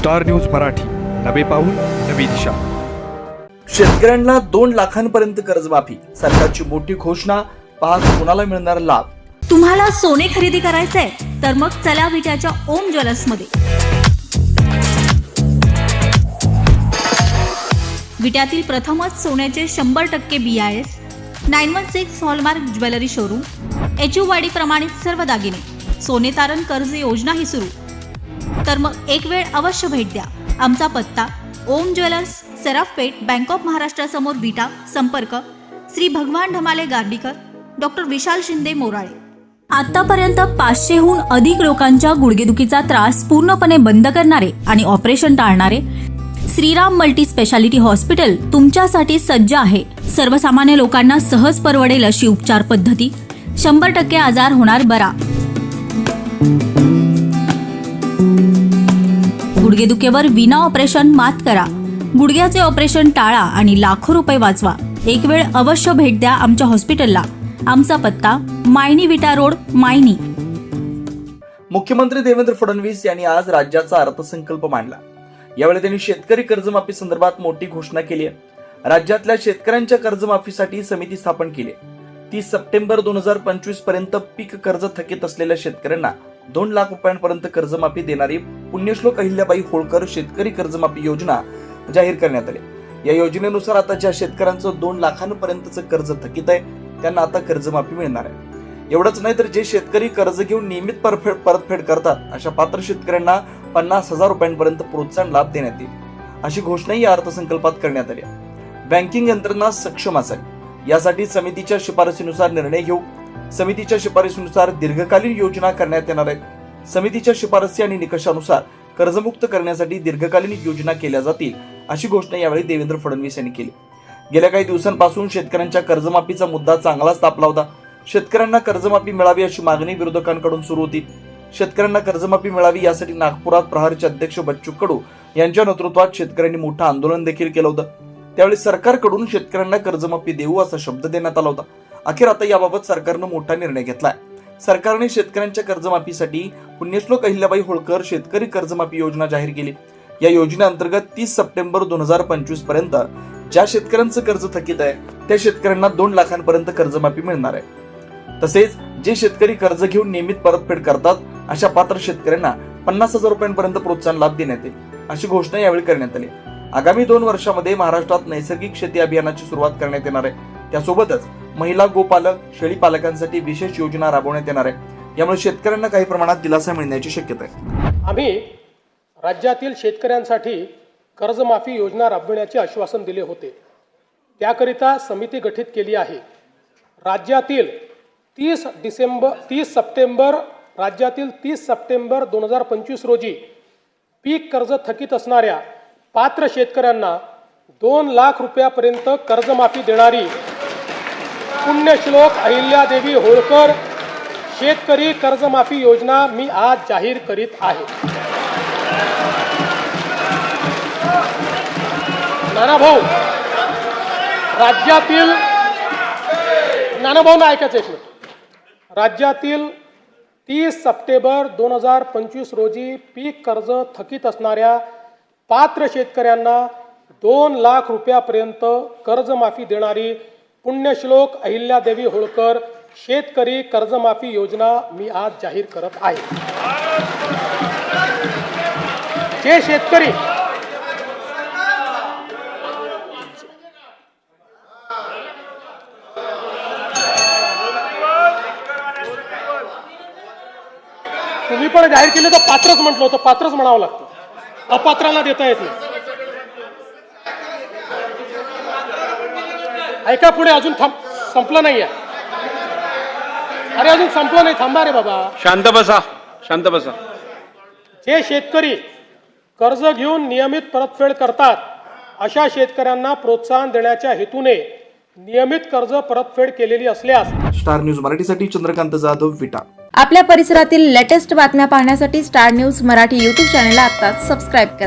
Star news Marathi, नवे पाऊल नवी दिशा. शेतकऱ्यांना 2 लाखांपर्यंत कर्जमाफी, सरकारची मोठी घोषणा. पहा कोणाला मिळणार लाभ. तुम्हाला सोने खरेदी करायचंय तर मग चला विट्याच्या ओम ज्वेलर्स मध्ये. विट्यातील प्रथमच सोन्याचे 100% BIS 916 hallmark jewellery showroom. HUID प्रमाणित सर्व दागिने, सोने तारण कर्ज योजना ही सुरू. तर मग एक वेळ अवश्य भेट द्या. आमचा पत्ता ओम ज्वेलर्स, सराफपेठ, बँक ऑफ महाराष्ट्र समोर विटा. संपर्क श्री भगवान ढमाले गार्डीकर, डॉक्टर विशाल शिंदे मोराळे. आतापर्यंत 500हून अधिक लोकांच्या गुडघेदुखीचा त्रास पूर्णपणे बंद करणारे आणि ऑपरेशन टाळणारे श्रीराम मल्टी स्पेशालिटी हॉस्पिटल तुमच्यासाठी सज्ज आहे. सर्वसामान्य लोकांना सहज परवडेल अशी उपचार पद्धती. 100% आजार होणार बरा. गुडघेदुखीवर विना ऑपरेशन मात करा. गुडघ्याचे ऑपरेशन टाळा आणि लाखो रुपये वाचवा. एक वेळ अवश्य भेट द्या आमच्या हॉस्पिटलला. आमचा पत्ता मायनी विटा रोड, मायनी. मुख्यमंत्री देवेंद्र फडणवीस यांनी आज राज्याचा अर्थसंकल्प मांडला. यावेळी त्यांनी शेतकरी कर्जमाफी संदर्भात मोठी घोषणा केली आहे. राज्यातल्या शेतकऱ्यांच्या कर्जमाफीसाठी समिती स्थापन केली. 30 सप्टेंबर 2025 पर्यंत पीक कर्ज थकीत असलेल्या शेतकऱ्यांना 2 लाख रुपयांपर्यंत कर्जमाफी देणारी पुण्यश्लोक अहिल्याबाई होळकर शेतकरी कर्जमाफी योजना जाहीर करण्यात आली. या योजनेनुसार आता ज्या शेतकऱ्यांचं 2 लाखांपर्यंतचं कर्ज थकीत आहे त्यांना आता कर्जमाफी मिळणार आहे. एवढंच नाही तर जे शेतकरी कर्ज घेऊन नियमित परतफेड करतात अशा पात्र शेतकऱ्यांना 50,000 रुपयांपर्यंत प्रोत्साहन लाभ देण्यात येईल, अशी घोषणाही या अर्थसंकल्पात करण्यात आली. बँकिंग यंत्रणा सक्षम असेल यासाठी समितीच्या शिफारसीनुसार निर्णय घेऊ. समितीच्या शिफारसीनुसार दीर्घकालीन योजना करण्यात येणार आहेत. समितीच्या शिफारसी आणि निकषानुसार कर्जमुक्त करण्यासाठी दीर्घकालीन योजना केल्या जातील, अशी घोषणा यावेळी देवेंद्र फडणवीस यांनी केली. गेल्या काही दिवसांपासून शेतकऱ्यांच्या कर्जमाफीचा मुद्दा चांगलाच तापला होता. शेतकऱ्यांना कर्जमाफी मिळावी अशी मागणी विरोधकांकडून सुरू होती. शेतकऱ्यांना कर्जमाफी मिळावी यासाठी नागपुरात प्रहारचे अध्यक्ष बच्चू कडू यांच्या नेतृत्वात शेतकऱ्यांनी मोठं आंदोलन देखील केलं होतं. त्यावेळी सरकारकडून शेतकऱ्यांना कर्जमाफी देऊ असा शब्द देण्यात आला होता. अखेर आता याबाबत सरकारनं मोठा निर्णय घेतलाय. सरकारने शेतकऱ्यांच्या कर्जमाफीसाठी पुण्यश्लोक अहिल्याबाई होळकर शेतकरी कर्जमाफी योजना जाहीर केली. या योजनेअंतर्गत 30 सप्टेंबर 2025 पर्यंत ज्या शेतकऱ्यांचं कर्ज थकीत आहे त्या शेतकऱ्यांना 2 लाखांपर्यंत कर्जमाफी मिळणार आहे. तसेच जे शेतकरी कर्ज घेऊन नियमित परतफेड करतात अशा पात्र शेतकऱ्यांना 50,000 रुपयांपर्यंत प्रोत्साहन लाभ देण्यात येईल, अशी घोषणा यावेळी करण्यात आली. आगामी 2 वर्षांमध्ये महाराष्ट्रात नैसर्गिक शेती अभियानाची सुरुवात करण्यात येणार आहे. त्यासोबतच महिला गोपालक, शेळी पालकांसाठी विशेष योजना राबवण्यात येणार आहे. यामुळे शेतकऱ्यांना काही प्रमाणात दिलासा मिळण्याची शक्यता आहे. आम्ही राज्यातील शेतकऱ्यांसाठी कर्जमाफी योजना राबविण्याचे आश्वासन दिले होते. त्याकरिता समिती गठीत केली आहे. राज्यातील 30 सप्टेंबर 2025 रोजी पीक कर्ज थकीत असणाऱ्या पात्र शेतकऱ्यांना 2 लाख रुपयापर्यंत कर्जमाफी देणारी पुण्यश्लोक अहिल्यादेवी होळकर शेतकरी कर्जमाफी योजना मी आज जाहीर करीत आहे. नानाभाऊ, राज्यातील ऐकायचं एक मिनिट. राज्यातील 30 सप्टेंबर 2025 रोजी पीक कर्ज थकीत असणाऱ्या पात्र शेतकऱ्यांना 2 लाख रुपयापर्यंत कर्जमाफी देणारी पुण्यश्लोक अहिल्यादेवी होळकर शेतकरी कर्जमाफी योजना मी आज जाहीर करत आहे. जे शेतकरी तुम्ही पण जाहीर केलं तर पात्रच म्हटलं होतं, पात्रच म्हणावं लागतं. अपात्राला देता येत नाही. ऐका पुढे, अजून संपलं नाही आहे. अरे अजून संपलं नाही, थांबा रे बाबा. शांत बसा, शांत बसा. जे शेतकरी कर्ज घेऊन नियमित परतफेड करतात अशा शेतकऱ्यांना प्रोत्साहन देण्याच्या हेतूने नियमित कर्ज परतफेड केलेली असल्यास. स्टार न्यूज मराठीसाठी चंद्रकांत जाधव, विटा. आपल्या परिसरातील लेटेस्ट बातम्या पाहण्यासाठी स्टार न्यूज मराठी YouTube चॅनलला आत्ताच सबस्क्राईब करा.